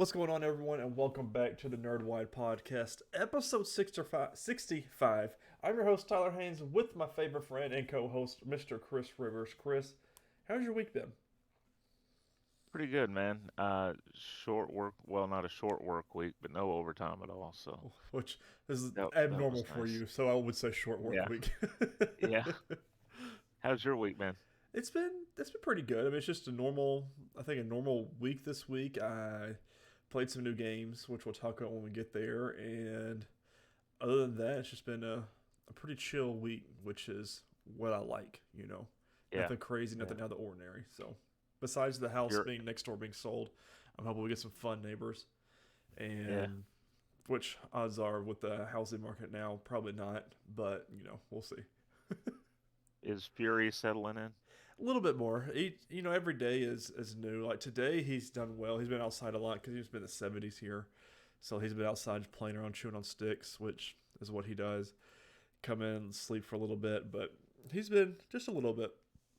What's going on, everyone, and welcome back to the Nerdwide podcast, episode 65. I'm your host, Tyler Haynes, with my favorite friend and co-host, Mr. Chris Rivers. Chris, how's your week been? Pretty good, man. Short work, well, not a short work week, but no overtime at all. So Which is that abnormal was for nice. you, so I would say short work Yeah, week. yeah. How's your week, man? It's been pretty good. I mean, it's just a normal week this week. I played some new games, which we'll talk about when we get there, and other than that, it's just been a pretty chill week, which is what I like. Yeah, Nothing crazy, yeah. nothing out of the ordinary. So, besides the house You're, being next door being sold, I'm hoping we get some fun neighbors. yeah. And which odds are with the housing market now, probably not. But we'll see. Is Fury settling in? A little bit more. Every day is new. Like today, he's done well. He's been outside a lot because he's been in the 70s here, so he's been outside just playing around, chewing on sticks, which is what he does. Come in, sleep for a little bit, but he's been just a little bit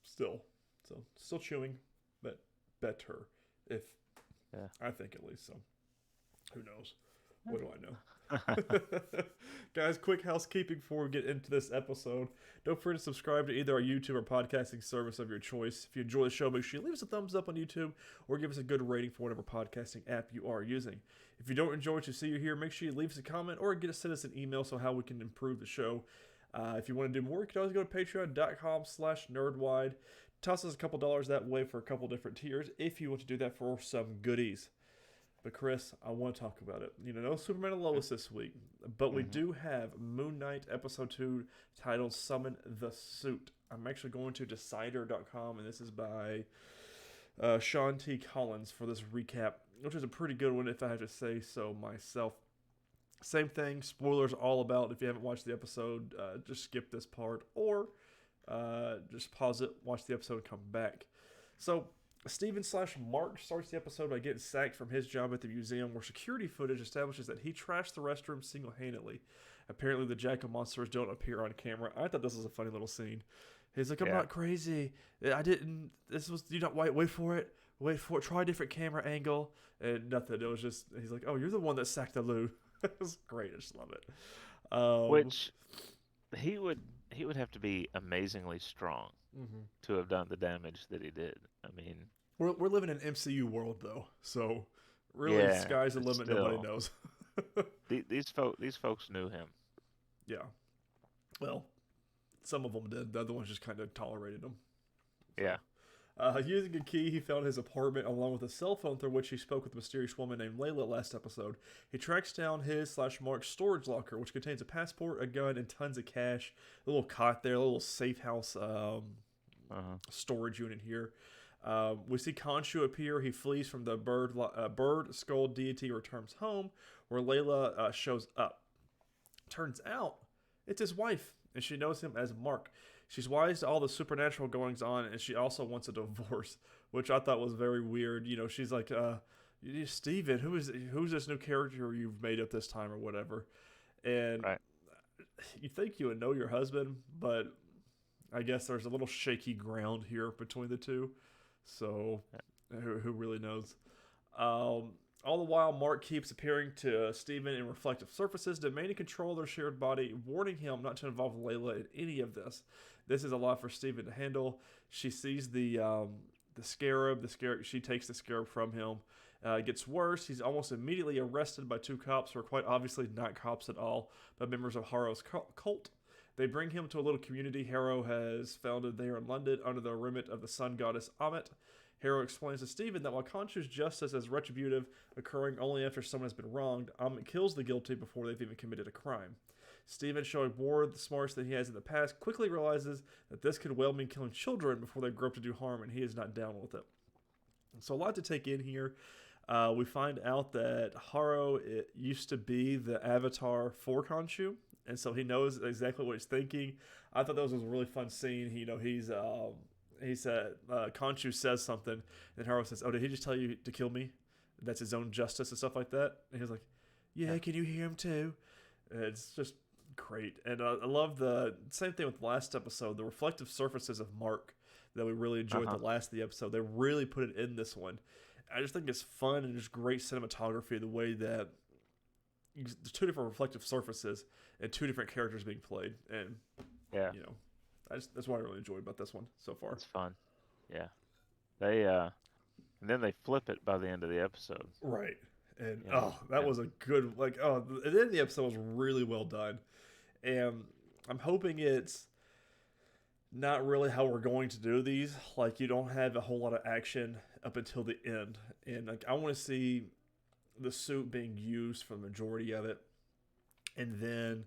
still. So still chewing, but better, if Yeah. I think at least. So who knows? What do I Yeah. know? Guys, quick housekeeping before we get into this episode. Don't forget to subscribe to either our YouTube or podcasting service of your choice. If you enjoy the show, make sure you leave us a thumbs up on YouTube or give us a good rating for whatever podcasting app you are using. If you don't enjoy what you see or hear, make sure you leave us a comment or send us an email so how we can improve the show. If you want to do more, you can always go to patreon.com/nerdwide. Toss us a couple dollars that way for a couple different tiers if you want to do that for some goodies. But Chris, I want to talk about it. No Superman and Lois this week, but we Hmm. do have Moon Knight episode 2 titled Summon the Suit. I'm actually going to Decider.com, and this is by Sean T. Collins for this recap, which is a pretty good one if I have to say so myself. Same thing, spoilers all about. If you haven't watched the episode, just skip this part or just pause it, watch the episode, and come back. So, Steven/Mark starts the episode by getting sacked from his job at the museum, where security footage establishes that he trashed the restroom single handedly. Apparently, the jackal monsters don't appear on camera. I thought this was a funny little scene. He's like, I'm Yeah. not crazy. I didn't. This was, you not wait for it. Wait for it. Try a different camera angle. And nothing. It was just, he's like, oh, you're the one that sacked the Lou. It was great. I just love it. Um, Which he would he would have to be amazingly strong mhm. to have done the damage that he did. I mean, We're living in an MCU world, though. So, really, yeah, sky's the but limit. Nobody still, knows. these folks knew him. Yeah. Well, some of them did. The other ones just kind of tolerated them. So, Yeah. using a key he found in his apartment along with a cell phone through which he spoke with a mysterious woman named Layla last episode, he tracks down his/Mark's storage locker, which contains a passport, a gun, and tons of cash. A little cot there, a little safe house Uh-huh. storage unit here. We see Khonshu appear. He flees from the bird skull deity, returns home, where Layla shows up. Turns out it's his wife, and she knows him as Mark. She's wise to all the supernatural goings on, and she also wants a divorce, which I thought was very weird. She's like, Steven, who's this new character you've made up this time or whatever? And Right. you think you would know your husband, but I guess there's a little shaky ground here between the two. So who really knows? Um, all the while, Mark keeps appearing to Steven in reflective surfaces, demanding control of their shared body, warning him not to involve Layla in any of this. This is a lot for Steven to handle. She sees the scarab. The scarab. She takes the scarab from him. It gets worse. He's almost immediately arrested by two cops who are quite obviously not cops at all, but members of Harrow's cult. They bring him to a little community Harrow has founded there in London under the remit of the sun goddess Ammit. Harrow explains to Stephen that while Khonshu's justice is retributive, occurring only after someone has been wronged, Ammit kills the guilty before they've even committed a crime. Stephen, showing more of the smarts than he has in the past, quickly realizes that this could well mean killing children before they grow up to do harm, and he is not down with it. So a lot to take in here. We find out that Harrow it used to be the avatar for Khonshu, and so he knows exactly what he's thinking. I thought that was a really fun scene. He said Khonshu says something, and then Harrow says, "Oh, did he just tell you to kill me? That's his own justice and stuff like that." And he's like, Yeah. "Yeah, can you hear him too?" And it's just great, and I love the same thing with the last episode. The reflective surfaces of Mark that we really enjoyed the Uh-huh. last of the episode. They really put it in this one. I just think it's fun and just great cinematography. The way that there's two different reflective surfaces and two different characters being played, and Yeah, you know, that's what I really enjoyed about this one so far. it's fun. Yeah. They and then they flip it by the end of the episode. Right. And You know. that And was a good the end of the episode was really well done. And I'm hoping it's not really how we're going to do these. Like you don't have a whole lot of action up until the end. And like I want to see the suit being used for the majority of it. And then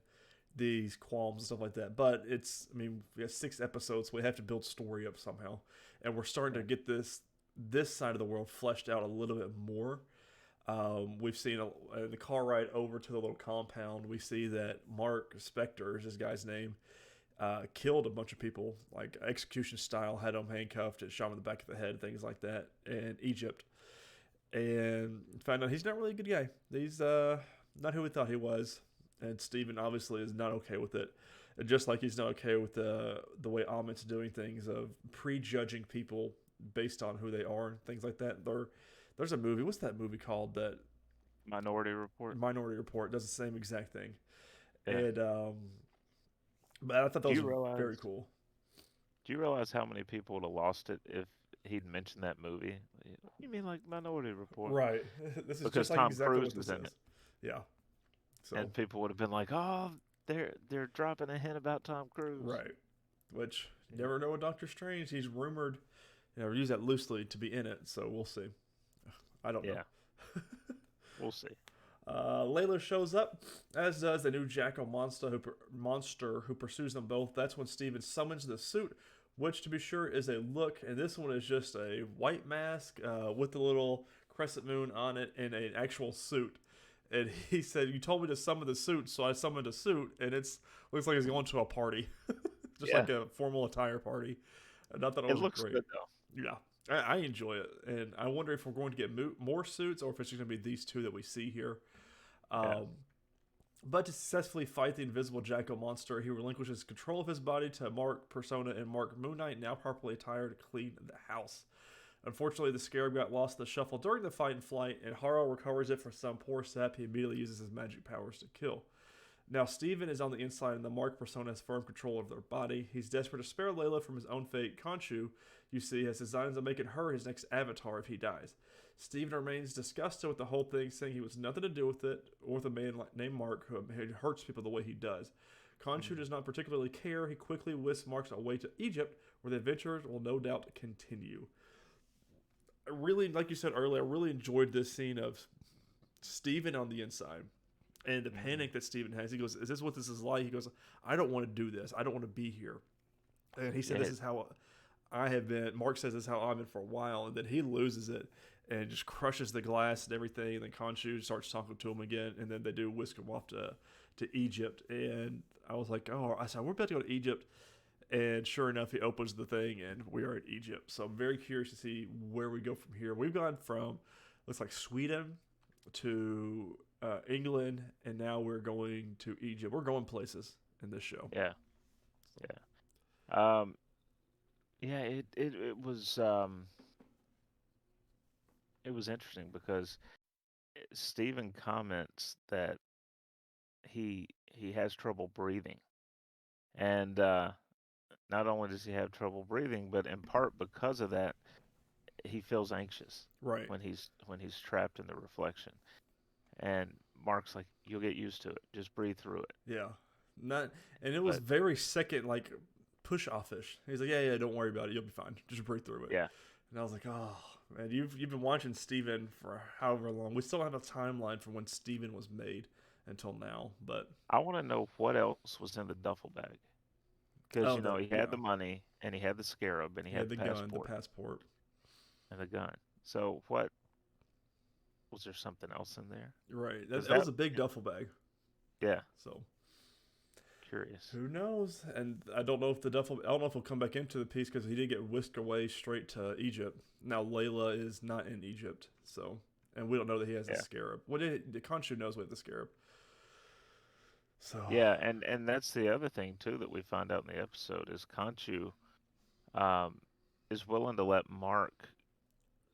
these qualms and stuff like that. But I mean, we have 6 episodes, so we have to build story up somehow. And we're starting yeah. to get this side of the world fleshed out a little bit more. We've seen in the car ride over to the little compound, we see that Mark Spector is this guy's name, killed a bunch of people, like execution style, had them handcuffed and shot him in the back of the head, things like that, in Egypt. And found out he's not really a good guy. He's not who we thought he was. And Steven obviously is not okay with it. And just like he's not okay with the way Amit's doing things of prejudging people based on who they are and things like that. There's a movie. What's that movie called? That Minority Report. Minority Report does the same exact thing. Yeah. And but I thought that Do was you realize? very cool. Do you realize how many people would have lost it if he'd mentioned that movie? You mean like Minority Report? Right. This is Because just like Tom exactly what Cruise is this in it, is. Yeah. So and people would have been like, "Oh, they're dropping a hint about Tom Cruise." right. Which Yeah. never know with Doctor Strange. He's rumored, use that loosely to be in it. So we'll see. I don't know. Yeah. We'll see. Layla shows up, as does the new jackal monster who pursues them both. That's when Steven summons the suit, which, to be sure, is a look. And this one is just a white mask with the little crescent moon on it in an actual suit. And he said, "You told me to summon the suit, so I summoned a suit." And it's looks like he's going to a party, just Yeah. like a formal attire party. And I thought it It was looks great. good though. Yeah, I enjoy it, and I wonder if we're going to get more suits or if it's just going to be these two that we see here. Yeah. Um, but to successfully fight the invisible jackal monster, he relinquishes control of his body to Mark Persona and Mark Moon Knight, now properly attired, to clean the house. Unfortunately, the scarab got lost in the shuffle during the fight and flight, and Haro recovers it for some poor sap. He immediately uses his magic powers to kill. Now, Steven is on the inside, and the Mark persona has firm control of their body. He's desperate to spare Layla from his own fate. Khonshu, you see, has designs on making her his next avatar if he dies. Steven remains disgusted with the whole thing, saying he was nothing to do with it or with a man named Mark who hurts people the way he does. Khonshu Mm. does not particularly care. He quickly whisks Mark away to Egypt, where the adventures will no doubt continue. I really, like you said earlier, I really enjoyed this scene of Steven on the inside and the Mhm. panic that Steven has. He goes, "Is this what this is like?" He goes, "I don't want to do this. I don't want to be here." And he said, Yeah. "This is how I have been." Mark says, "This is how I've been for a while." And then he loses it and just crushes the glass and everything. And then Khonshu starts talking to him again. And then they do whisk him off to Egypt. And I was like, "Oh," I said, "We're about to go to Egypt." And sure enough, he opens the thing and we are in Egypt. So I'm very curious to see where we go from here. We've gone from, looks like Sweden to England, and now we're going to Egypt. We're going places in this show. Yeah. So, Yeah. Yeah. It was interesting because Stephen comments that he has trouble breathing, and not only does he have trouble breathing, but in part because of that, he feels anxious right. when he's trapped in the reflection. And Mark's like, "You'll get used to it. Just breathe through it." Yeah. Not, and it was But very second, like push offish. He's like, "Yeah, don't worry about it. You'll be fine. Just breathe through it." yeah, And I was like, "Oh man, you've been watching Steven for however long. We still don't have a timeline from when Steven was made until now, but I want to know what else was in the duffel bag because oh, he had the money and he had the scarab and he he had had the the gun, the passport passport. and the gun. So what was there something else in there? Right. Because That was a big duffel bag. yeah, So curious. who knows? And I don't know if I don't know if he'll come back into the piece because he did get whisked away straight to Egypt. Now Layla is not in Egypt, so and we don't know that he has the Yeah, scarab. What did Khonshu knows we have the scarab? So yeah, and that's the other thing too that we find out in the episode is Conchu um, is willing to let Mark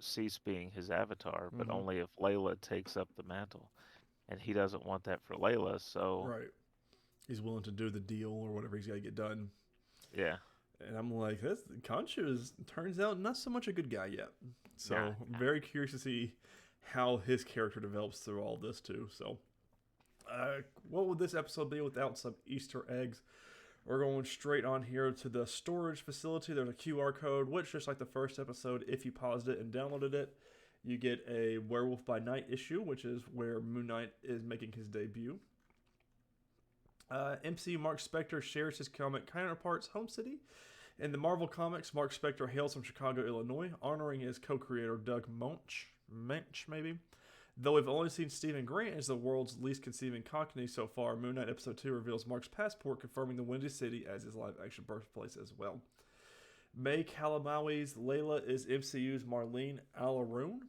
cease being his avatar, but Mm-hmm. only if Layla takes up the mantle. And he doesn't want that for Layla, so Right. He's willing to do the deal or whatever he's got to get done. yeah. And I'm like, this Khonshu is turns out not so much a good guy yet. Nah, So I'm very curious to see how his character develops through all this too. So, what would this episode be without some Easter eggs? We're going straight on here to the storage facility. There's a QR code, which just like the first episode, if you paused it and downloaded it, you get a Werewolf by Night issue, which is where Moon Knight is making his debut. MCU Mark Spector shares his comic counterparts' home city. In the Marvel Comics, Mark Spector hails from Chicago, Illinois, honoring his co-creator Doug Mensch, maybe. Though we've only seen Stephen Grant as the world's least conceiving Cockney so far, Moon Knight Episode 2 reveals Mark's passport, confirming the Windy City as his live-action birthplace as well. May Calamawi's Layla is MCU's Marlene Alaroon.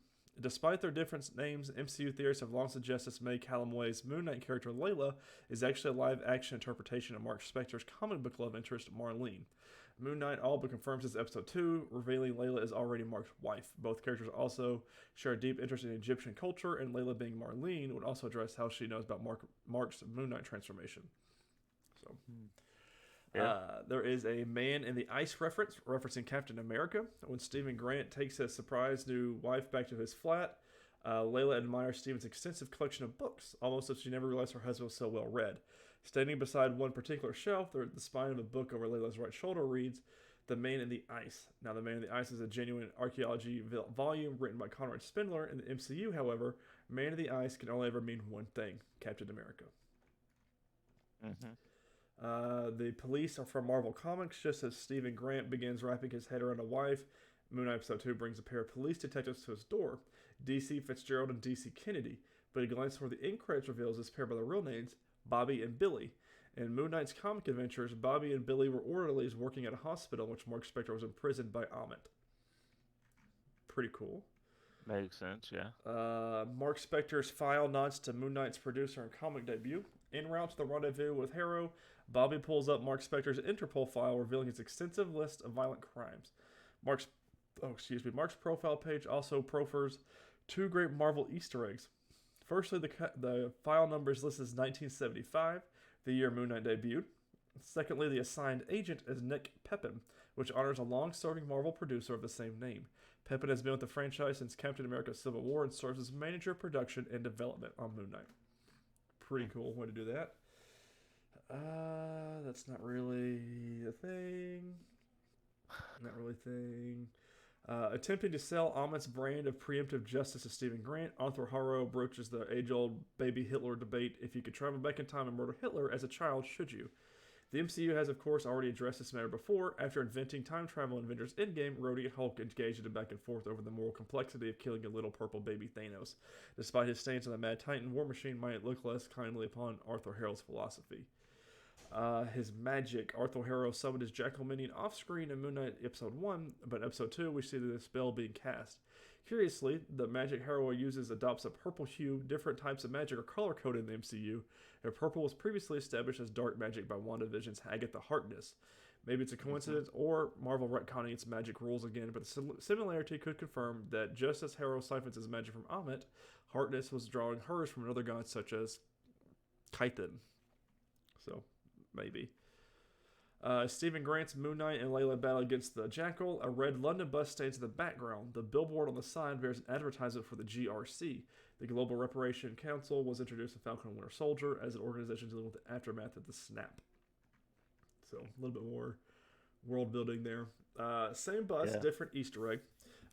Despite their different names, MCU theorists have long suggested May Calamawi's Moon Knight character Layla is actually a live-action interpretation of Mark Spector's comic book love interest Marlene. Moon Knight all but confirms this episode 2, revealing Layla is already Mark's wife. Both characters also share a deep interest in Egyptian culture, and Layla being Marlene would also address how she knows about Mark's Moon Knight transformation. So, there is a Man in the Ice reference, referencing Captain America. When Stephen Grant takes his surprise new wife back to his flat, Layla admires Stephen's extensive collection of books, almost as if she never realized her husband was so well read. Standing beside one particular shelf, the spine of a book over Layla's right shoulder reads, The Man in the Ice. Now, The Man in the Ice is a genuine archaeology volume written by Conrad Spindler. In the MCU, however, Man in the Ice can only ever mean one thing, Captain America. The police are from Marvel Comics. Just as Stephen Grant begins wrapping his head around a wife, Moon Knight Episode 2 brings a pair of police detectives to his door, DC Fitzgerald and DC Kennedy. But a glance toward the end credits reveals this pair by their real names, Bobby and Billy. In Moon Knight's comic adventures, Bobby and Billy were orderlies working at a hospital in which Mark Spector was imprisoned by Amit. Pretty cool. Makes sense, yeah. Mark Spector's file nods to Moon Knight's producer and comic debut. En route to the rendezvous with Harrow, Bobby pulls up Mark Spector's Interpol file, revealing his extensive list of violent crimes. Mark's profile page also proffers two great Marvel Easter eggs. Firstly, the file number is listed as 1975, the year Moon Knight debuted. Secondly, the assigned agent is Nick Pepin, which honors a long-serving Marvel producer of the same name. Pepin has been with the franchise since Captain America Civil War and serves as manager of production and development on Moon Knight. Pretty cool way to do that. That's not really a thing. Attempting to sell Amit's brand of preemptive justice to Stephen Grant, Arthur Harrow broaches the age-old baby Hitler debate. If you could travel back in time and murder Hitler as a child, should you? The MCU has, of course, already addressed this matter before. After inventing time travel in Avengers Endgame, Rhodey and Hulk engaged in a back and forth over the moral complexity of killing a little purple baby Thanos. Despite his stance on the Mad Titan, War Machine might look less kindly upon Arthur Harrow's philosophy. His magic. Arthur Harrow summoned his Jackal minion off-screen in Moon Knight Episode 1, but in Episode 2 we see the spell being cast. Curiously, the magic Harrow uses adopts a purple hue. Different types of magic are color-coded in the MCU, and purple was previously established as dark magic by WandaVision's Agatha Harkness. Maybe it's a coincidence, or Marvel retconning its magic rules again, but the similarity could confirm that just as Harrow siphons his magic from Amit, Harkness was drawing hers from another god such as Kython. So, maybe. Stephen Grant's Moon Knight and Layla battle against the Jackal. A red London bus stands in the background. The billboard on the side bears an advertisement for the GRC. The Global Reparation Council was introduced in Falcon and Winter Soldier as an organization dealing with the aftermath of the snap. So, a little bit more world building there. Same bus, different Easter egg.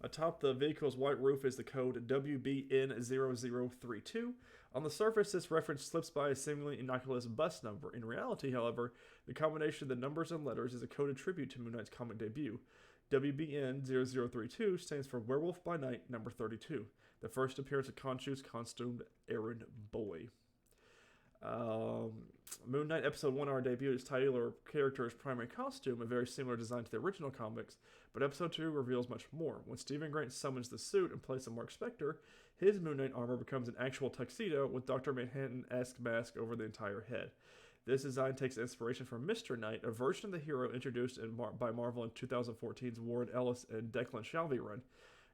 Atop the vehicle's white roof is the code WBN0032. On the surface, this reference slips by a seemingly innocuous bus number. In reality, however, the combination of the numbers and letters is a coded tribute to Moon Knight's comic debut. WBN0032 stands for Werewolf by Night number 32, the first appearance of Khonshu's costumed errand boy. Moon Knight Episode 1, our debut, is Tyler character's primary costume, a very similar design to the original comics, but Episode 2 reveals much more. When Stephen Grant summons the suit in place of Mark Spector, his Moon Knight armor becomes an actual tuxedo with Dr. Manhattan-esque mask over the entire head. This design takes inspiration from Mr. Knight, a version of the hero introduced by Marvel in 2014's Warren Ellis and Declan Shalvey run.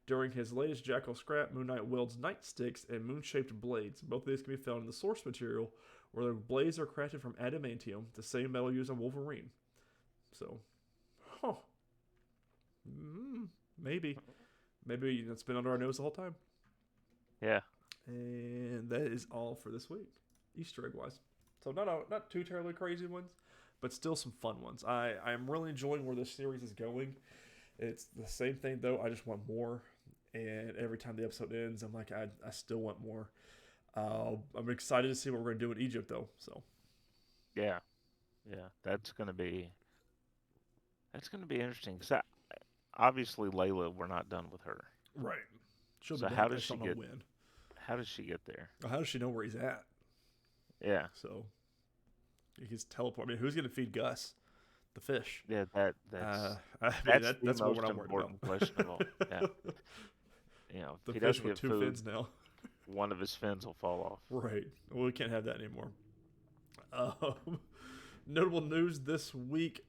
During his latest Jackal scrap, Moon Knight wields nightsticks and moon-shaped blades. Both of these can be found in the source material, where the blades are crafted from adamantium, the same metal used on Wolverine. So, huh. Maybe. Maybe it's been under our nose the whole time. Yeah. And that is all for this week, Easter egg wise. So not too terribly crazy ones, but still some fun ones. I am really enjoying where this series is going. It's the same thing though. I just want more, and every time the episode ends, I'm like, I still want more. I'm excited to see what we're gonna do in Egypt though. So Yeah. Yeah. That's gonna be interesting. Cause obviously Layla, we're not done with her. right, she'll be So back. I just don't know when. How does she get there? How does she know where he's at? Yeah. So he's teleport. I mean, who's gonna feed Gus? The fish. Yeah, that's that's the what most I'm worried about. important question of all. Yeah. If The he fish doesn't with get two food, fins now. one of his fins will fall off. Right. Well, we can't have that anymore. Notable news this week: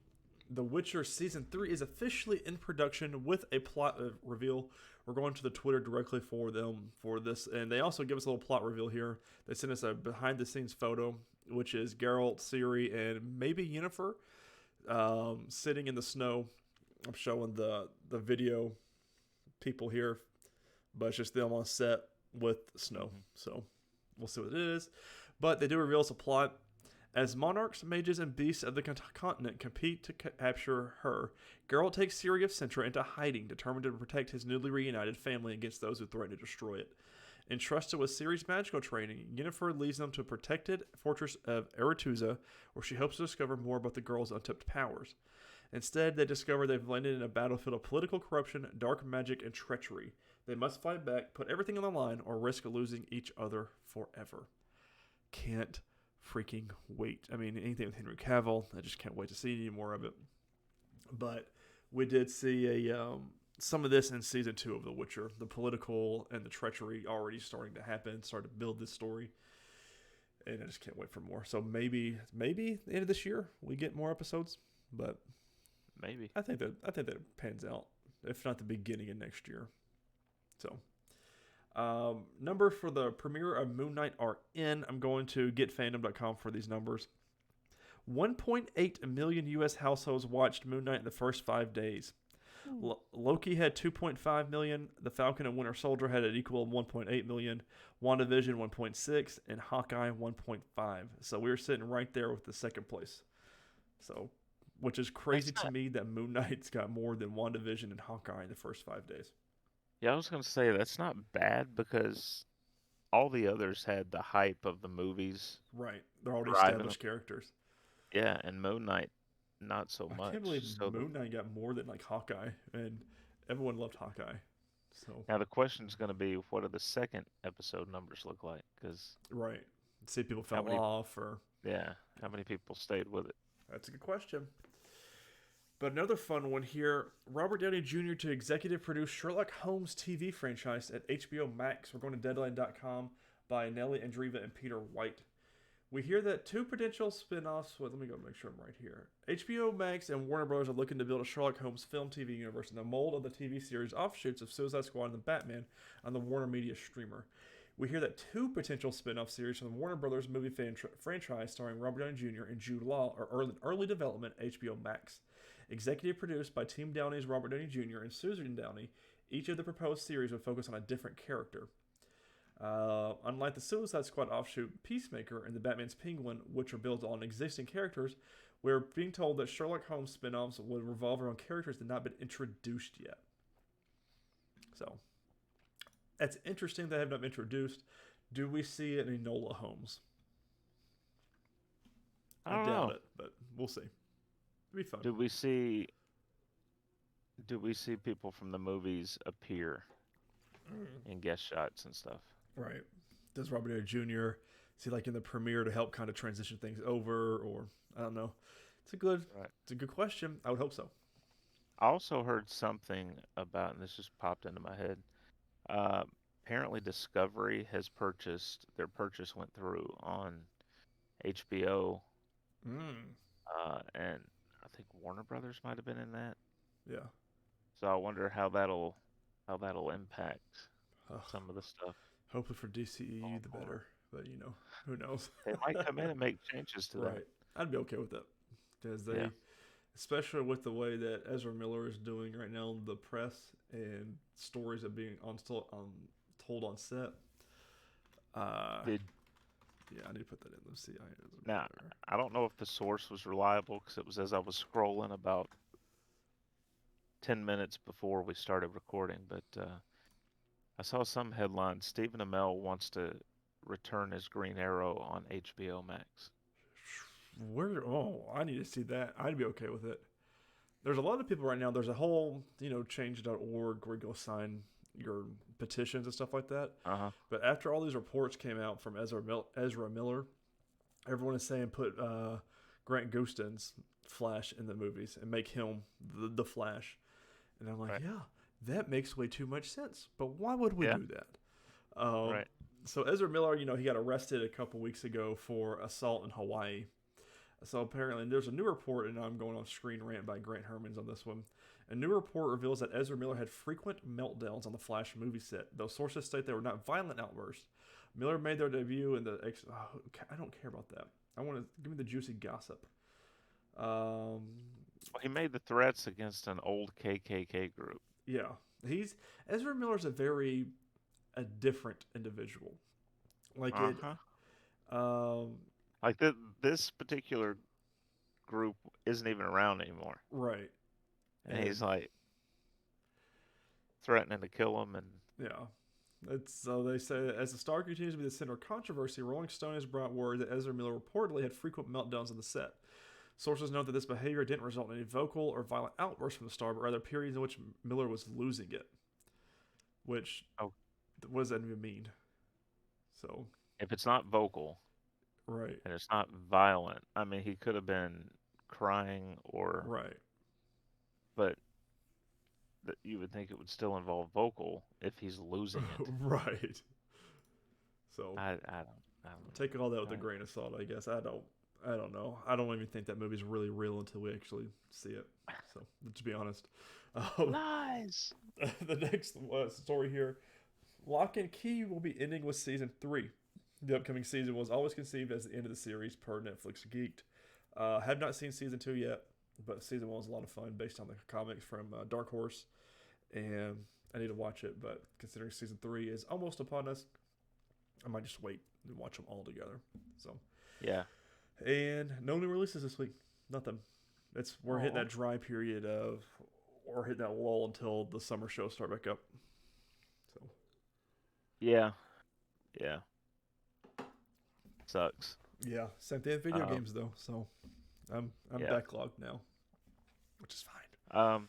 The Witcher season 3 is officially in production with a plot reveal. We're going to the Twitter directly for them for this, and they also give us a little plot reveal here. They sent us a behind-the-scenes photo, which is Geralt, Ciri, and maybe Yennefer sitting in the snow. I'm showing the video people here, but it's just them on set with snow. So we'll see what it is. But they do reveal us a plot. As monarchs, mages, and beasts of the continent compete to capture her, Geralt takes Ciri of Cintra into hiding, determined to protect his newly reunited family against those who threaten to destroy it. Entrusted with Ciri's magical training, Yennefer leads them to a protected fortress of Aretuza, where she hopes to discover more about the girl's untapped powers. Instead, they discover they've landed in a battlefield of political corruption, dark magic, and treachery. They must fight back, put everything on the line, or risk losing each other forever. Can't freaking wait. I mean, anything with Henry Cavill, I just can't wait to see any more of it. But we did see some of this in season 2 of The Witcher. The political and the treachery already starting to happen, starting to build this story. And I just can't wait for more. So maybe the end of this year we get more episodes, but maybe I think that pans out, if not the beginning of next year. So number for the premiere of Moon Knight are in. I'm going to getfandom.com for these numbers. 1.8 million U.S. households watched Moon Knight in the first 5 days. Loki had 2.5 million. The Falcon and Winter Soldier had an equal 1.8 million. WandaVision 1.6 and Hawkeye 1.5. So we were sitting right there with the second place. So, which is crazy to me that Moon Knight's got more than WandaVision and Hawkeye in the first 5 days. Yeah, I was going to say that's not bad because all the others had the hype of the movies. Right. They're already established characters. Yeah, and Moon Knight, not so much. I can't believe Moon Knight got more than like Hawkeye, and everyone loved Hawkeye. So now the question is going to be, what do the second episode numbers look like? Because right, see if people fell off or how many people stayed with it? That's a good question. But another fun one here, Robert Downey Jr. to executive produce Sherlock Holmes TV franchise at HBO Max. We're going to Deadline.com by Nelly Andriva and Peter White. We hear that 2 potential spin-offs, let me go make sure I'm right here. HBO Max and Warner Bros. Are looking to build a Sherlock Holmes film TV universe in the mold of the TV series offshoots of Suicide Squad and the Batman on the Warner Media streamer. We hear that 2 potential spin-off series from the Warner Bros. Movie franchise starring Robert Downey Jr. and Jude Law are early development at HBO Max. Executive produced by Team Downey's Robert Downey Jr. and Susan Downey, each of the proposed series would focus on a different character. Unlike the Suicide Squad offshoot Peacemaker and the Batman's Penguin, which are built on existing characters, we're being told that Sherlock Holmes spin-offs would revolve around characters that have not been introduced yet. So, that's interesting that have not been introduced. Do we see an Enola Holmes? I doubt it, but we'll see. It'll be fun. Do we see people from the movies appear in guest shots and stuff? Right. Does Robert Downey Jr. is he like in the premiere to help kind of transition things over, or I don't know. It's a good question. I would hope so. I also heard something about, and this just popped into my head. Apparently, Discovery has their purchase went through on HBO, and I think Warner Brothers might have been in that. Yeah. So I wonder how that'll how that'll impact Ugh, some of the stuff hopefully for DCEU, going the forward. better. But who knows? They might come in and make changes to that. Right. I'd be okay with that because Yeah. especially with the way that Ezra Miller is doing right now, the press and stories of being told on set. Uh, Did yeah, I need to put that in. Let's see. Ezra Now, Miller. I don't know if the source was reliable because it was as I was scrolling about 10 minutes before we started recording, but I saw some headline Stephen Amell wants to return as Green Arrow on HBO Max. Where? Oh, I need to see that. I'd be okay with it. There's a lot of people right now. There's a whole, change.org where you go sign your petitions and stuff like that. Uh-huh. But after all these reports came out from Ezra Miller, everyone is saying put Grant Gustin's Flash in the movies and make him the Flash. And I'm like, Right. yeah, that makes way too much sense. But why would we Yeah. do that? Right. So Ezra Miller, he got arrested a couple weeks ago for assault in Hawaii. So apparently, there's a new report, and I'm going on screen rant by Grant Hermans on this one. A new report reveals that Ezra Miller had frequent meltdowns on the Flash movie set, though sources state they were not violent outbursts. Miller made their debut in the. I don't care about that. I want to give me the juicy gossip. Um, Well, he made the threats against an old KKK group. yeah, he's Ezra Miller's a different individual. Like it. Uh-huh. Um, Like this particular group isn't even around anymore. right, And he's and like threatening to kill him and yeah. So they say as the star continues to be the center of controversy, Rolling Stone has brought word that Ezra Miller reportedly had frequent meltdowns on the set. Sources note that this behavior didn't result in any vocal or violent outbursts from the star, but rather periods in which Miller was losing it. Which, oh, what does that even mean? So, if it's not vocal right, and it's not violent, I mean he could have been crying or right, but that you would think it would still involve vocal if he's losing it. right. So, I don't take all that with a know. grain of salt, I guess. I don't know. I don't even think that movie's really real until we actually see it. So, to be honest. Um, Lies. the next story here. Lock and Key will be ending with season 3. The upcoming season was always conceived as the end of the series per Netflix Geeked. Have not seen season 2 yet, but season 1 was a lot of fun based on the comics from Dark Horse, and I need to watch it. But considering season 3 is almost upon us, I might just wait and watch them all together. So, Yeah. and no new releases this week. Nothing. We're hitting Oh. that dry period of, or hitting that lull until the summer shows start back up. So Yeah. Yeah. Sucks. yeah, same thing with video Um, games though. So I'm yeah. backlogged now, which is fine. Um,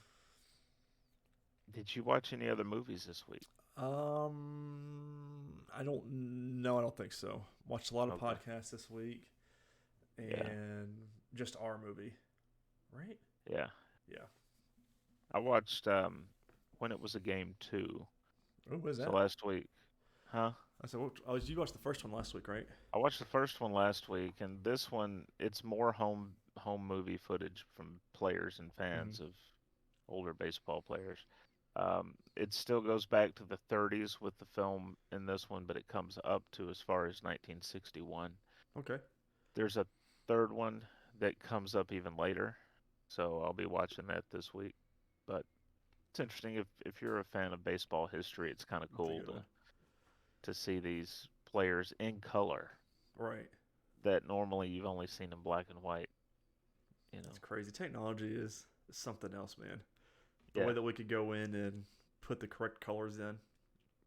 did you watch any other movies this week? I don't know. I don't think so. Watched a lot of Okay. podcasts this week, Yeah. and just our movie, right? Yeah. Yeah. I watched When It Was a Game 2. Oh, what is So that? last week. Huh? I said, oh, you watched the first one last week, right? I watched the first one last week, and this one it's more home movie footage from players and Mm-hmm. fans of older baseball players. It still goes back to the 30s with the film in this one, but it comes up to as far as 1961. Okay. There's a third one that comes up even later, so I'll be watching that this week. But it's interesting if you're a fan of baseball history, it's kind of That's a cool good one. to see these players in color Right. that normally you've only seen in black and white, you It's know. crazy. Technology is something else, man. The way Yeah. that we could go in and put the correct colors in,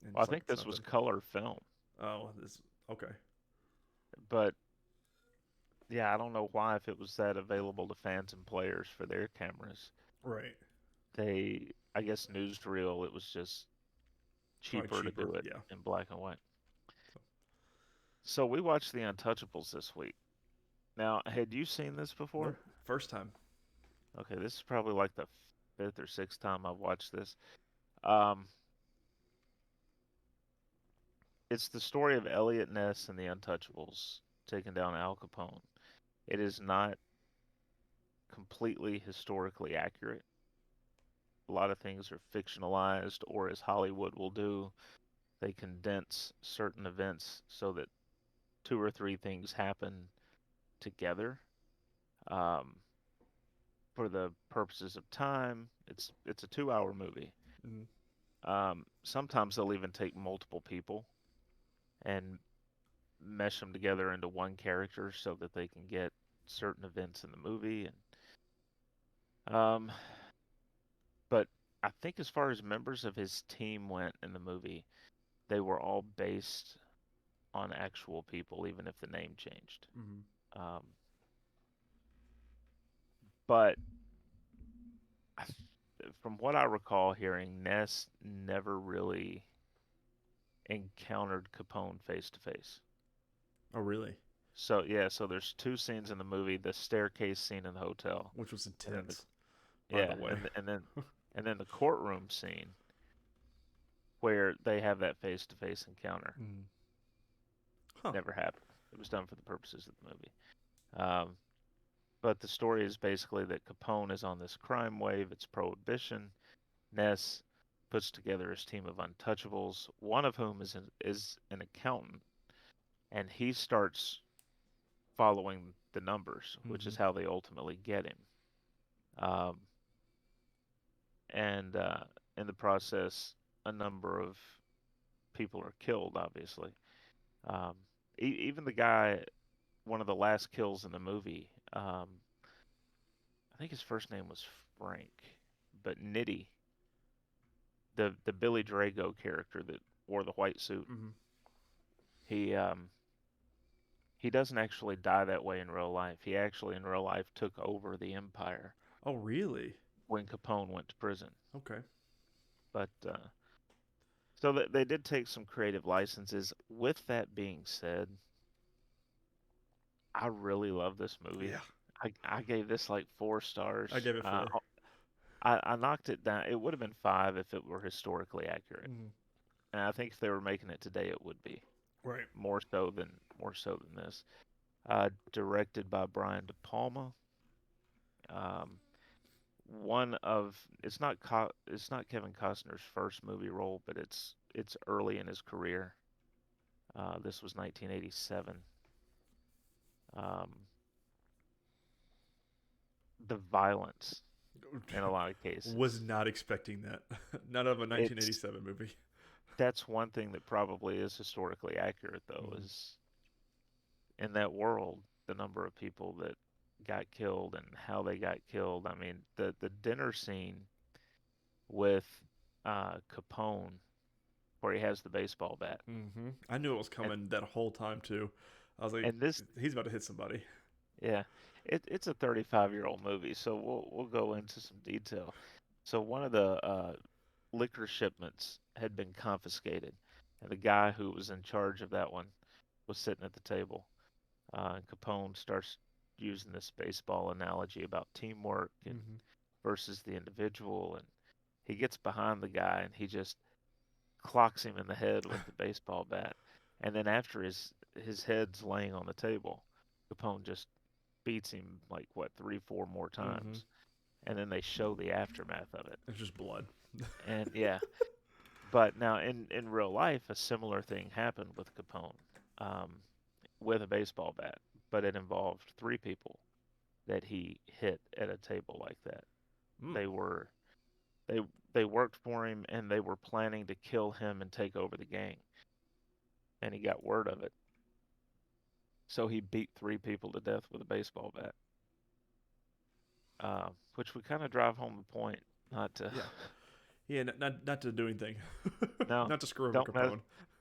and Well, I it's like think this was something. color film, Oh, this. Okay. but yeah, I don't know why if it was that available to fans and players for their cameras. Right. I guess newsreel, it was just Probably cheaper to cheaper. do it Yeah. in black and white. So, So we watched The Untouchables this week. Now, had you seen this before? nope. First time. Okay, this is probably like the fifth or sixth time I've watched this. Um, it's the story of Elliot Ness and the Untouchables taking down Al Capone. It is not completely historically accurate. a lot of things are fictionalized, or as Hollywood will do, they condense certain events so that two or three things happen together. Um, for the purposes of time, it's a 2 hour movie. Mm-hmm. Sometimes they'll even take multiple people and mesh them together into one character so that they can get certain events in the movie. And but I think as far as members of his team went in the movie, they were all based on actual people, even if the name changed. Mm-hmm. Um, but I, from what I recall hearing, Ness never really encountered Capone face to face. Oh, really? So yeah, so there's two scenes in the movie: the staircase scene in the hotel, Which was and then the intense, by the yeah, way. and then the courtroom scene where they have that face to face encounter. Mm. Huh. Never happened. It was done for the purposes of the movie. Um, but the story is basically that Capone is on this crime wave. It's prohibition. Ness puts together his team of untouchables, one of whom is an accountant, and he starts following the numbers, which Mm-hmm. is how they ultimately get him. Um, and in the process, a number of people are killed, obviously. Um, even the guy, one of the last kills in the movie, I think his first name was Frank, but Nitty, the Billy Drago character that wore the white suit, Mm-hmm. he um, he doesn't actually die that way in real life. He actually in real life took over the empire Oh, really? when Capone went to prison. Okay. But so they did take some creative licenses. With that being said, I really love this movie. Yeah. I gave this like 4 stars. I gave it 4. I knocked it down. It would have been 5 if it were historically accurate. Mm-hmm. And I think if they were making it today, it would be Right. more so than this. Directed by Brian De Palma. Um, one of it's not Kevin Costner's first movie role, but it's early in his career. This was 1987. Um, the violence in a lot of Was cases. not expecting that. Not of a It's 1987 movie. That's one thing that probably is historically accurate though, Mm-hmm. is in that world, the number of people that got killed and how they got killed. I mean, the dinner scene with Capone where he has the baseball bat. Mm-hmm. I knew it was And coming that whole time too. I was like, and this he's about to hit somebody. yeah, it's a 35-year-old movie, so we'll go into some detail. So one of the liquor shipments had been confiscated, and the guy who was in charge of that one was sitting at the table. And Capone starts using this baseball analogy about teamwork and Mm-hmm. versus the individual, and he gets behind the guy and he just clocks him in the head with the baseball bat. And then after his head's laying on the table, Capone just beats him like what 3, 4 more Mm-hmm. times, and then they show the aftermath of it. It's just blood. And yeah, but now in real life, a similar thing happened with Capone, um, with a baseball bat, but it involved 3 people that he hit at a table like that. Mm. They were they they worked for him and they were planning to kill him and take over the gang, and he got word of it. So he beat 3 people to death with a baseball bat, which would kind of drive home the point. Not to Yeah. Yeah. Not to do anything. no, Not to screw over don't mess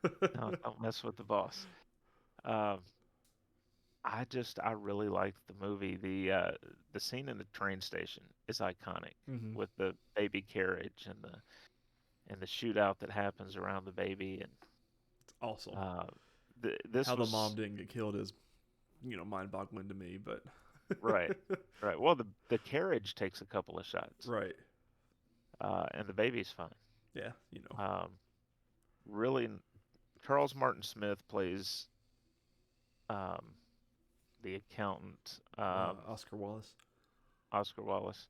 Capone. no, don't mess with the boss. Um, I really liked the movie. The scene in the train station is iconic Mm-hmm. with the baby carriage and the shootout that happens around the baby. And It's awesome. uh, this How the mom was didn't get killed is, mind-boggling to me. But right, right. Well, the carriage takes a couple of shots, right. and the baby's fine. Yeah. Um, really, Charles Martin Smith plays um, the accountant, Oscar Wallace. Oscar Wallace,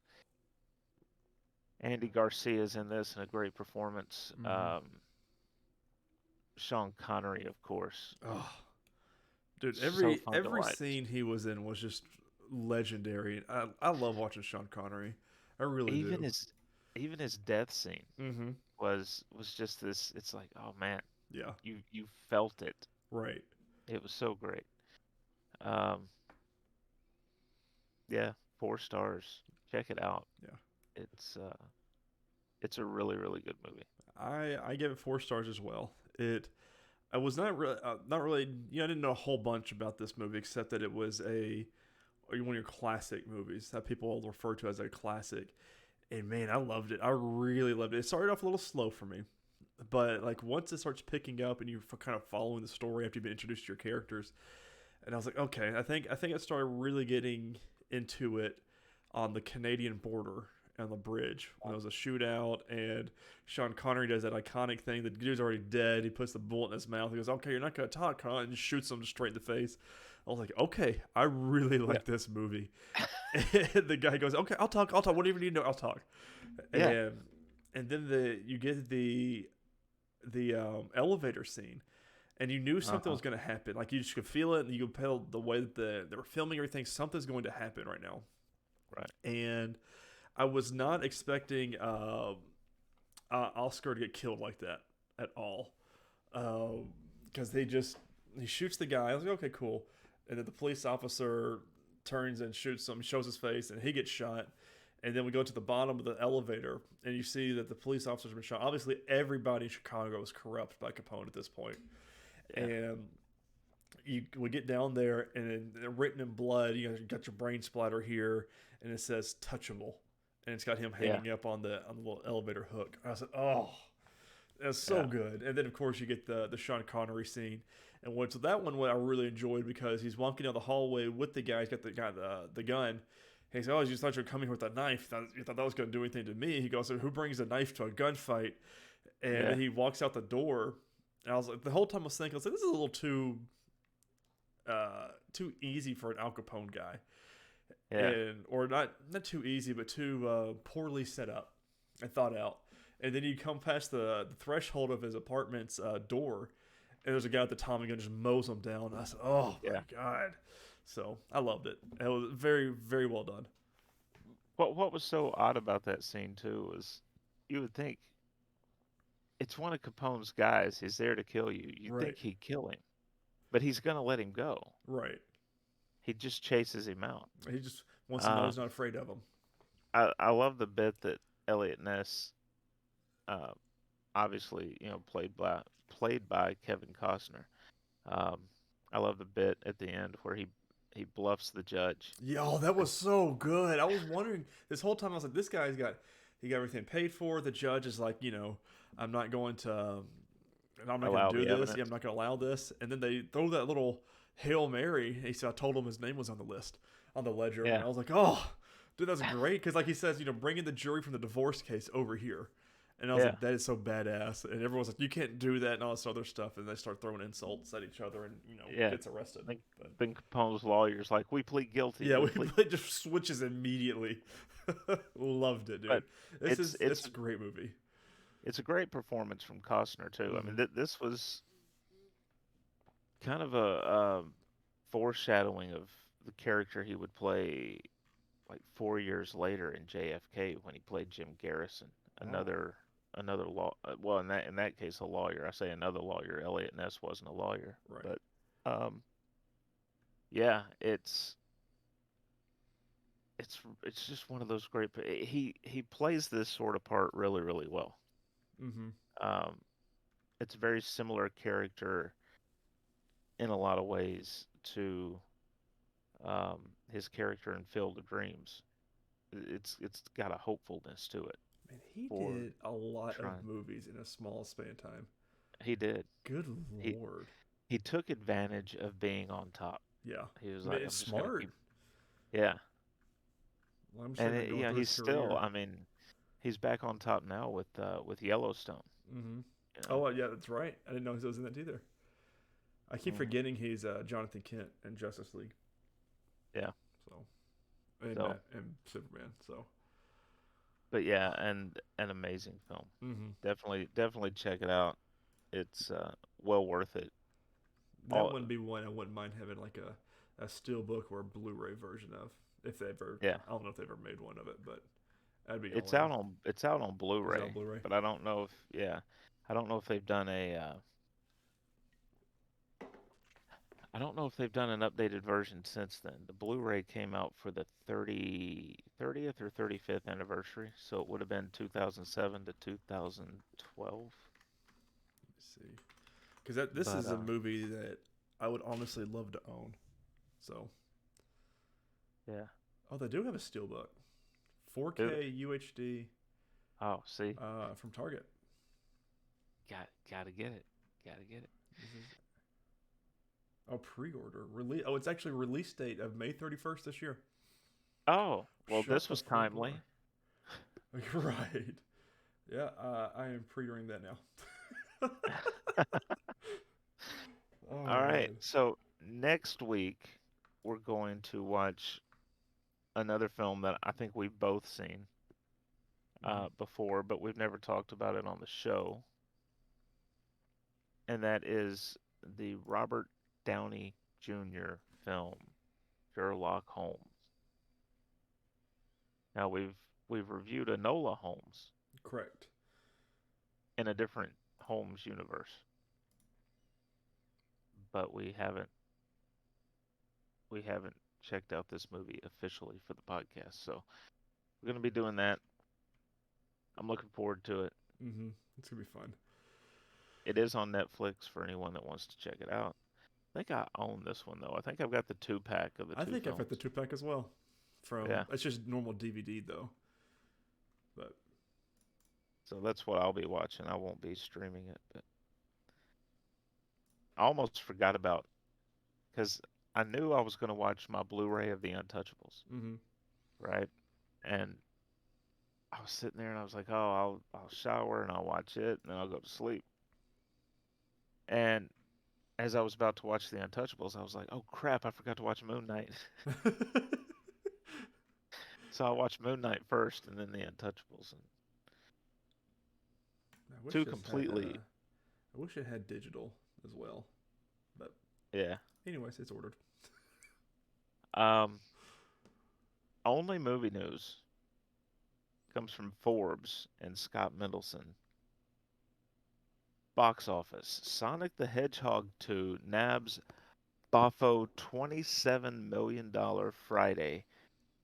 Andy Garcia's in this in a great performance. Mm-hmm. Sean Connery, of course, Oh, dude, so fun to every watch. scene he was in was just legendary. I love watching Sean Connery. I really Even do. his even his death scene Mm-hmm. was just this. It's like, oh man, Yeah. you felt it. Right. It was so great. Um, yeah, 4 stars. Check it out. Yeah. It's uh, it's a really really good movie. I give it 4 stars as well. It I was not really I didn't know a whole bunch about this movie except that it was a one of your classic movies that people refer to as a classic. And man, I loved it. I really loved it. It started off a little slow for me, but like once it starts picking up and you're kind of following the story after you've been introduced to your characters, and I was like, okay, I think I started really getting into it on the Canadian border on the bridge when there was a shootout and Sean Connery does that iconic thing. The dude's already dead. He puts the bullet in his mouth. He goes, "Okay, you're not gonna talk, huh?" And shoots him straight in the face. I was like, okay, I really Yeah, like this movie. And the guy goes, "Okay, I'll talk. I'll talk. Whatever you need to know, I'll talk." yeah, And then you get the elevator scene, and you knew something uh-huh, was going to happen. Like you just could feel it, and you could feel the way that they were filming everything. Something's going to happen right now, right, and I was not expecting Oscar to get killed like that at all. Because he shoots the guy. I was like, okay, cool. And then the police officer turns and shoots him, shows his face, and he gets shot. And then we go to the bottom of the elevator, and you see that the police officer's been shot. Obviously, everybody in Chicago is corrupt by Capone at this point. yeah, And we get down there, and written in blood, you got your brain splatter here, and it says "touchable," and it's got him yeah, hanging up on the little elevator hook. I said, "Oh, that's so yeah, good." And then of course you get the Sean Connery scene, and so that one I really enjoyed because he's walking down the hallway with the guy. He's got the gun. And he says, "Oh, you just thought you were coming here with a knife. You thought that was going to do anything to me?" He goes, "So who brings a knife to a gunfight?" And yeah, then he walks out the door. And I was like, the whole time I was thinking, I was like, this is a little too easy for an Al Capone guy, yeah, and or not too easy, but too poorly set up and thought out. And then you come past the threshold of his apartment's door, and there's a guy at the Tommy gun just mows him down. And I said, "Oh my yeah. god!" So I loved it. It was very very well done. What was so odd about that scene too was you would think it's one of Capone's guys. He's there to kill you. You'd Right, think he'd kill him, but he's gonna let him go. right. He just chases him out. He just wants to know Uh, he's not afraid of him. I love the bit that Elliot Ness, uh, obviously played by Kevin Costner. Um, I love the bit at the end where he bluffs the judge. Yo, that was so good. I was wondering this whole time. I was like, this guy's got he got everything paid for. The judge is like, I'm not going to, I'm not going Allow to do the this. Yeah, I'm evidence. not going to allow this. And then they throw that little Hail Mary. He said, I told him his name was on the list, on the ledger. And Yeah, I was like, oh, dude, that's great. Because, like he says, bringing the jury from the divorce case over here. And I was yeah. like, that is so badass. And everyone's like, you can't do that and all this other stuff. And they start throwing insults at each other and, Yeah. gets arrested. Then, But then Capone's lawyer's like, we plead guilty. yeah, We we plead. it just switches immediately. Loved it, dude. But it's It's it's a great movie. it's a great performance from Costner too. I Hmm. mean, this was kind of a foreshadowing of the character he would play like 4 years later in JFK when he played Jim Garrison, Oh, another law. Well, in that case, a lawyer. I say another lawyer. Elliot Ness wasn't a lawyer, right. but um, yeah, it's just one of those great. He plays this sort of part really really well. Hmm. Um, it's a very similar character in a lot of ways to his character in Field of Dreams. It's got a hopefulness to it Man, he for did a lot of trying. movies in a small span of time. He did. Good He lord. he took advantage of being on top. Yeah. He was Man, like, it's I'm just gonna smart. keep. Yeah, Well, I'm sure and been going through his he's still. career. I mean, he's back on top now with Yellowstone. Hmm. You know. Oh, yeah, that's right. I didn't know he was in that either. I keep Hmm. forgetting he's Jonathan Kent in Justice League. Yeah. So, and So Superman. So, But yeah, and an amazing film. Mm-hmm. Definitely check it out. It's well worth it. That All wouldn't be one I wouldn't mind having like a steel book or a Blu-ray version of. If they ever, yeah, I don't know if they ever made one of it, but I'd be all it's in. out on Is it on Blu-ray, Blu-ray? but I don't know if yeah, I don't know if they've done a I don't know if they've done an updated version since then. The Blu-ray came out for the 30th or 35th anniversary, so it would have been 2007 to 2012. Let me see. Because this But is a movie that I would honestly love to own. So, yeah, oh, they do have a steelbook, do they? 4K UHD, Oh, see, from Target. gotta get it, gotta get it. This is pre-order release. Oh, it's actually release date of May 31st this year. Oh, well, Shut this the was front door. timely. You're right. Yeah, I am pre-ordering that now. Oh All right, man. so next week we're going to watch another film that I think we've both seen Hmm. before, but we've never talked about it on the show, and that is the Robert Downey Jr. film Sherlock Holmes. Now we've reviewed Enola Holmes Correct. in a different Holmes universe, but we haven't checked out this movie officially for the podcast. So we're going to be doing that. I'm looking forward to it. Mm-hmm. It's gonna be fun. It is on Netflix for anyone that wants to check it out. I think I own this one though. I think I've got the 2 pack of the I two think I've got the films. 2 pack as well. Yeah. From it's just normal DVD though, but So that's what I'll be watching. I won't be streaming it, but I almost forgot about because I knew I was going to watch my Blu-ray of The Untouchables, mm-hmm. right? And I was sitting there and I was like, "Oh, I'll shower and I'll watch it and then I'll go to sleep." And as I was about to watch The Untouchables, I was like, "Oh crap, I forgot to watch Moon Knight." So I watched Moon Knight first and then The Untouchables, and I wish two this had completely, I wish it had digital as well, but yeah. anyways, it's ordered. Um, only movie news comes from Forbes and Scott Mendelson. Box office: Sonic the Hedgehog 2 nabs Boffo $27 million Friday,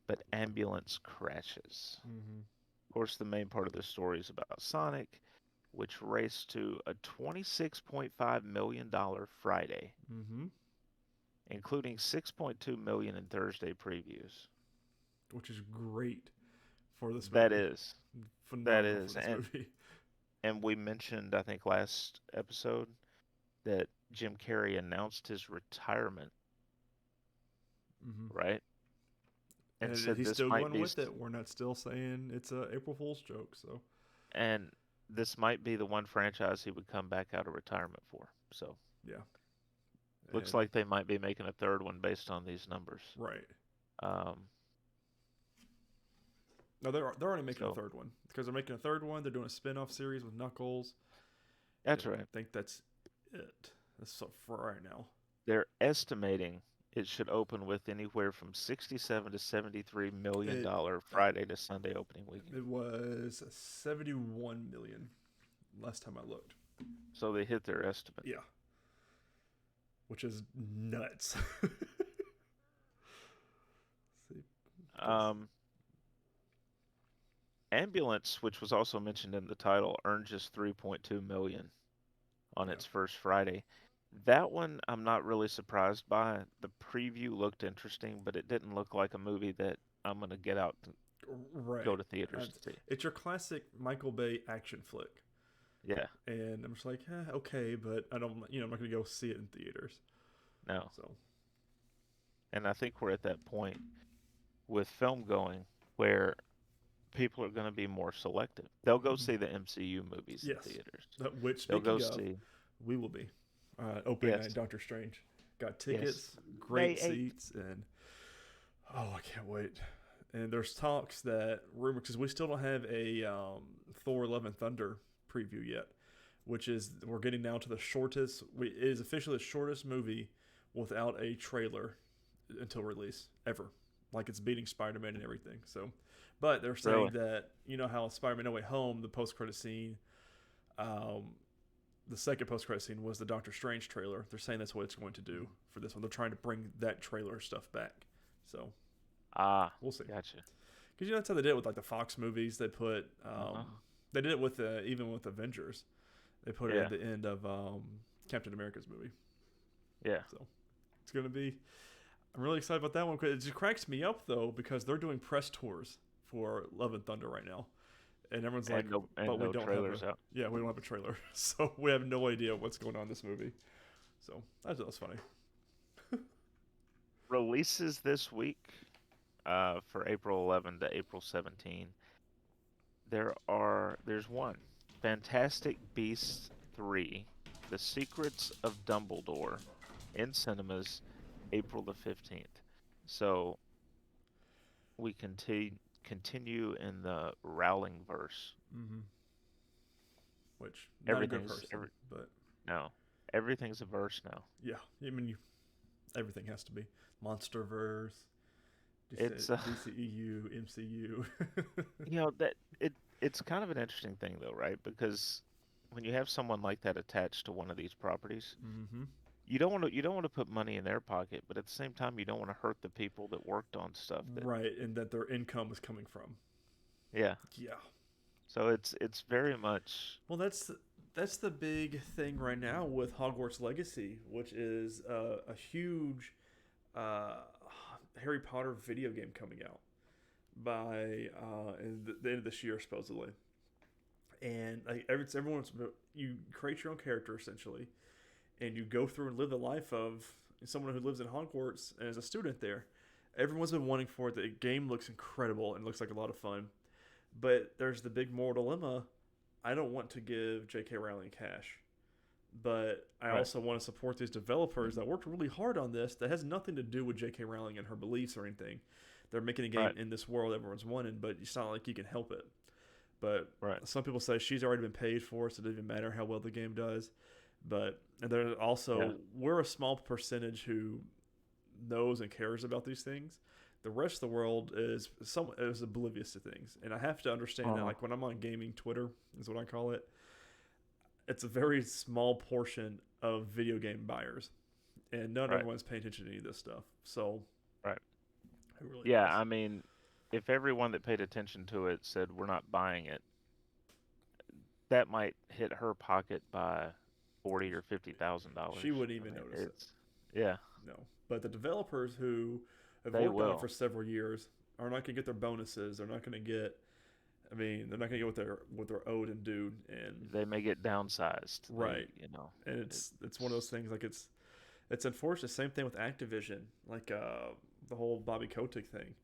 but ambulance crashes. Mm-hmm. Of course, the main part of the story is about Sonic, which raced to a $26.5 million Friday, Mm-hmm. including 6.2 million in Thursday previews. Which is great for this That movie. is, that Phenomenal for is, this movie. and we mentioned I think last episode that Jim Carrey announced his retirement, Mm-hmm. right? And And said he's this still might going be with it. We're not still saying it's a April Fool's joke. So and this might be the one franchise he would come back out of retirement for. So yeah, looks and like they might be making a third one based on these numbers. right. Um, No, they're already making a so third one because they're making a third one. They're doing a spin-off series with Knuckles, and that's I right. think that's it. That's so for right now. They're estimating it should open with anywhere from 67 to 73 million It dollar uh, Friday to Sunday opening weekend. it was 71 million last time I looked. So they hit their estimate. Yeah, which is nuts. See, because Um, Ambulance, which was also mentioned in the title, earned just 3.2 million on yeah, its first Friday. That one I'm not really surprised by. The preview looked interesting, but it didn't look like a movie that I'm gonna get out to go right. to theaters And to see. it's your classic Michael Bay action flick, Yeah, and I'm just like, okay, but I don't, I'm not gonna go see it in theaters. no. So And I think we're at that point with film going where people are going to be more selective. They'll go mhm. see the MCU movies in Yes, theaters. which They'll go speaking of, see, we will be opening night yes, Doctor Strange. Got yes, tickets, May great 8th. seats, and oh, I can't wait. And there's talks that rumor because we still don't have a Thor: Love and Thunder preview yet, which is we're getting down to the shortest. It is officially the shortest movie without a trailer until release ever. Like it's beating Spider-Man and everything. So, but they're saying Really? that how Spider-Man: No Way Home, the post-credit scene, um, the second post-credit scene was the Doctor Strange trailer. They're saying that's what it's going to do for this one. They're trying to bring that trailer stuff back. So Ah, we'll see. gotcha. Because that's how they did it with like the Fox movies. They put Uh-huh. they did it with even with Avengers. They put it Yeah, at the end of Captain America's movie. yeah. So it's gonna be. I'm really excited about that one. Cause it just cracks me up though because they're doing press tours for Love and Thunder right now, and everyone's like, And "But we no don't have a trailers out. we don't have a trailer, so we have no idea what's going on in this movie." So that was funny. Releases this week, for April 11 to April 17. There's one, Fantastic Beasts 3, The Secrets of Dumbledore, in cinemas, April the 15th. So we continue in the Rowling verse. Mm-hmm. Which not a good Everything's person, but no, everything's a verse now. yeah, I mean everything has to be MonsterVerse, It's DCEU, MCU. that it's kind of an interesting thing though, right? Because when you have someone like that attached to one of these properties, Mm-hmm. you don't want to put money in their pocket, but at the same time you don't want to hurt the people that worked on stuff that Right, and that their income is coming from. yeah. Yeah. So it's very much Well, that's the big thing right now with Hogwarts Legacy, which is a huge uh, Harry Potter video game coming out by in the end of this year supposedly. And like everyone's you create your own character essentially, and you go through and live the life of someone who lives in Hogwarts and is a student there. Everyone's been wanting for it. The game looks incredible and looks like a lot of fun. But there's the big moral dilemma. I don't want to give J.K. Rowling cash, but I right. also want to support these developers that worked really hard on this that has nothing to do with J.K. Rowling and her beliefs or anything. They're making a game Right. in this world everyone's wanted, but it's not like you can help it. But Right. some people say she's already been paid for it, so it doesn't even matter how well the game does. But and there Yeah. also we're a small percentage who knows and cares about these things. The rest of the world is oblivious to things, and I have to understand that. Uh-huh. Like when I'm on gaming Twitter, is what I call it. It's a very small portion of video game buyers, and not Right. everyone's paying attention to any of this stuff. So Right. who really Yeah, knows? I mean, if everyone that paid attention to it said we're not buying it, that might hit her pocket by 40 or $50,000. She wouldn't I even mean, notice it. it's yeah, No, but the developers who have they worked on it for will. several years are not going to get their bonuses. They're not going to get. I mean, they're not going to get what they're owed and due. And They may get downsized. right, and It, it's one of those things like it's unfortunate. Same thing with Activision, like the whole Bobby Kotick thing.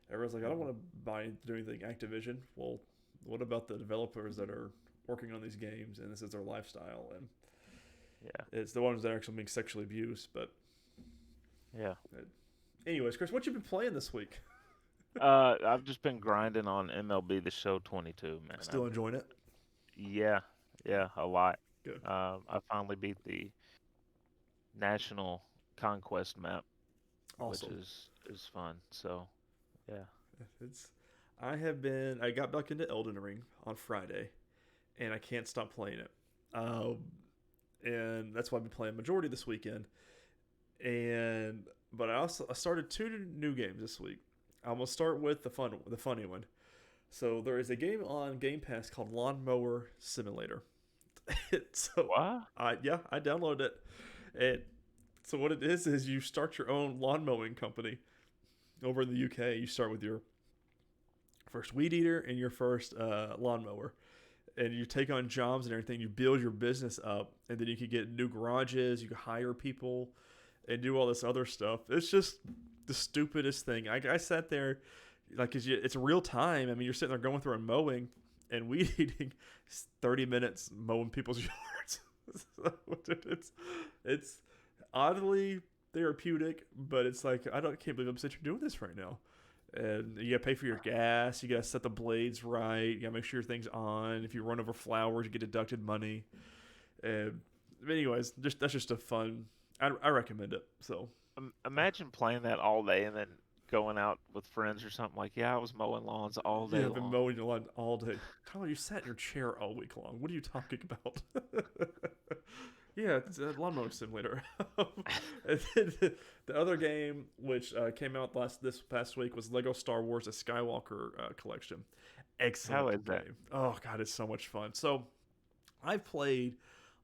Everyone's like, I don't Mhm. want to do anything Activision. Well, what about the developers that are working on these games and this is their lifestyle and yeah, it's the ones that are actually being sexually abused. But yeah. anyways, Chris, what you been playing this week? I've just been grinding on MLB The Show 22, man. Still enjoying it? Yeah, yeah, a lot. Good. I finally beat the national conquest map, which Awesome. is fun. So, yeah. It's I got back into Elden Ring on Friday, and I can't stop playing it. Um, and that's why I've been playing majority this weekend. And but I started two new games this week. I'm gonna start with the funny one. So there is a game on Game Pass called Lawnmower Simulator. So What? I downloaded it. And so what it is you start your own lawn mowing company over in the UK. You start with your first weed eater and your first lawnmower, and you take on jobs and everything. You build your business up, and then you can get new garages. You can hire people and do all this other stuff. It's just the stupidest thing. I sat there, like, cause it's real time. I mean, you're sitting there going through and mowing and weed eating 30 minutes mowing people's yards. So it's oddly therapeutic, but it's like, can't believe I'm sitting here doing this right now. And you gotta pay for your gas. You gotta set the blades right. You gotta make sure your thing's on. If you run over flowers, you get deducted money. And anyways, that's just a fun. I recommend it. So Imagine playing that all day and then going out with friends or something like, yeah, I was mowing lawns all yeah, day I've been long. mowing your lawn all day. Tyler, you sat in your chair all week long. What are you talking about? Yeah, it's a lawn mowing simulator. And then the other game, which came out this past week, was Lego Star Wars: A Skywalker Collection. How is Excellent that? game. Oh god, it's so much fun. So I've played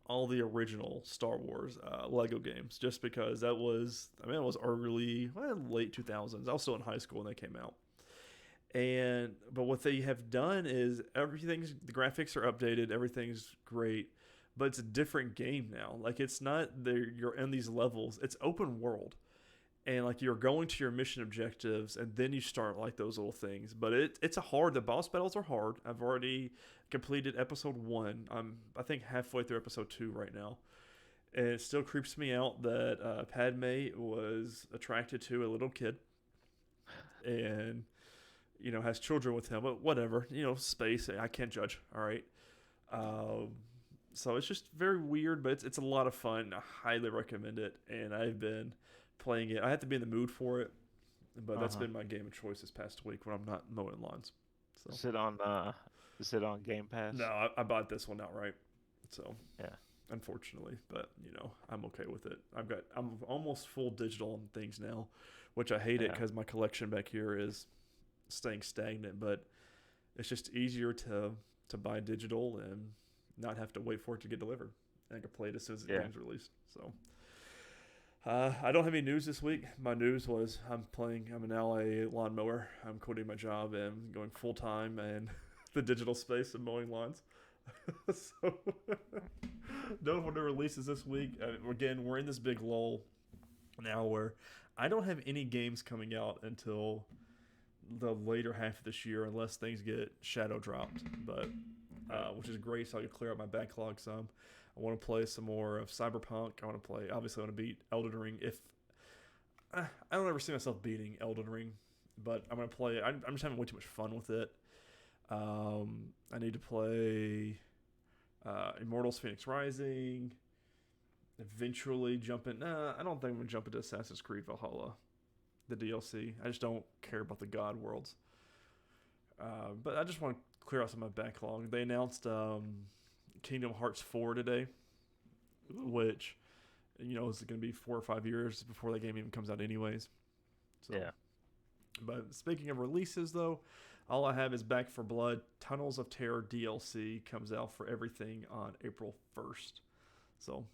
all the original Star Wars Lego games just because that was, I mean, it was late 2000s. I was still in high school when they came out. But what they have done is the graphics are updated, everything's great, but it's a different game now. Like it's not there, you're in these levels. It's open world, and like you're going to your mission objectives, and then you start like those little things. But it's a hard. The boss battles are hard. I've already completed episode 1. I think halfway through episode 2 right now, and it still creeps me out that Padme was attracted to a little kid, and has children with him. But whatever, space. I can't judge. All right. Um, so it's just very weird, but it's a lot of fun. I highly recommend it, and I've been playing it. I have to be in the mood for it, but that's Uh-huh. been my game of choice this past week when I'm not mowing lawns. So Is it on is it on Game no, Pass? I bought this one outright. So Yeah. unfortunately, but I'm okay with it. I'm almost full digital on things now, which I hate it Yeah. because my collection back here is staying stagnant. But it's just easier to buy digital and not have to wait for it to get delivered. And I can play it as soon as the Yeah. game's released. So I don't have any news this week. My news was I'm now a lawnmower. I'm quitting my job and going full time in the digital space of mowing lawns. So no one releases this week. Again, we're in this big lull now where I don't have any games coming out until the later half of this year unless things get shadow dropped. But which is great, so I can clear out my backlog some. I want to play some more of Cyberpunk. Obviously, I want to beat Elden Ring. If I don't ever see myself beating Elden Ring, but I'm going to play it. I'm just having way too much fun with it. I need to play Immortals Phoenix Rising. Eventually jump in. I don't think I'm going to jump into Assassin's Creed Valhalla, the DLC. I just don't care about the God worlds. But I just want to clear out some of my backlog. They announced Kingdom Hearts 4 today, which is going to be 4 or 5 years before that game even comes out, anyways. So, Yeah. But speaking of releases, though, all I have is Back for Blood. Tunnels of Terror DLC comes out for everything on April 1st. So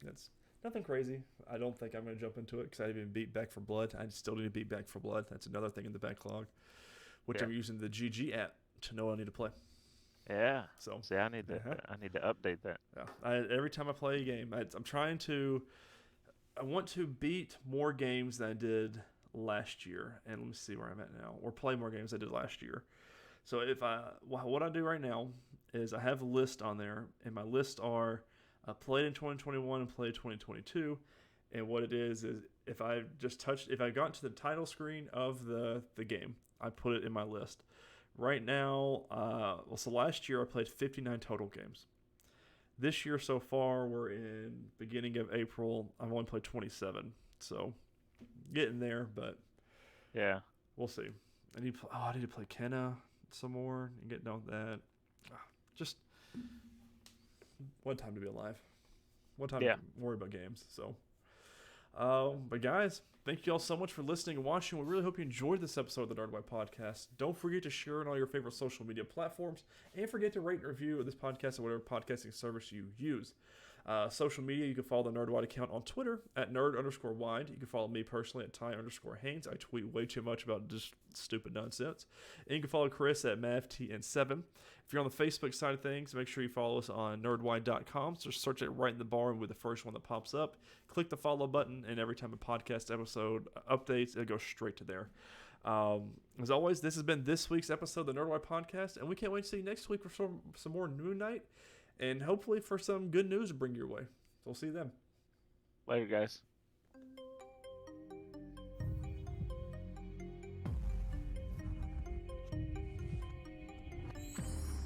that's nothing crazy. I don't think I'm going to jump into it because I didn't beat Back for Blood. I still need to beat Back for Blood. That's another thing in the backlog, which Yeah. I'm using the GG app to know I need to play. Yeah. So See, I need to uh-huh. I need to update that. Yeah, every time I play a game, I'm trying to. I want to beat more games than I did last year, and let me see where I'm at now, or play more games I did last year. So what I do right now is I have a list on there, and my lists are played in 2021 and played 2022. And what it is if I got to the title screen of the game, I put it in my list. Right now, so last year I played 59 total games. This year so far, we're in beginning of April. I've only played 27, so getting there, but Yeah. we'll see. I need to play Kenna some more and get done with that. Just one time to be alive. One time Yeah. to worry about games. So, but guys, thank you all so much for listening and watching. We really hope you enjoyed this episode of the Nerdwide Podcast. Don't forget to share it on all your favorite social media platforms, and forget to rate and review this podcast or whatever podcasting service you use. Social media, you can follow the Nerdwide account on Twitter at nerd_wide. You can follow me personally at Ty_Haynes. I tweet way too much about just stupid nonsense. And you can follow Chris at MavTN7. If you're on the Facebook side of things, make sure you follow us on nerdwide.com. So search it right in the bar with the first one that pops up. Click the follow button, and every time a podcast episode updates, it'll go straight to there. As always, this has been this week's episode of the Nerdwide Podcast, and we can't wait to see you next week for some more Moon Knight, and hopefully for some good news to bring your way. So we'll see you then. Later, guys.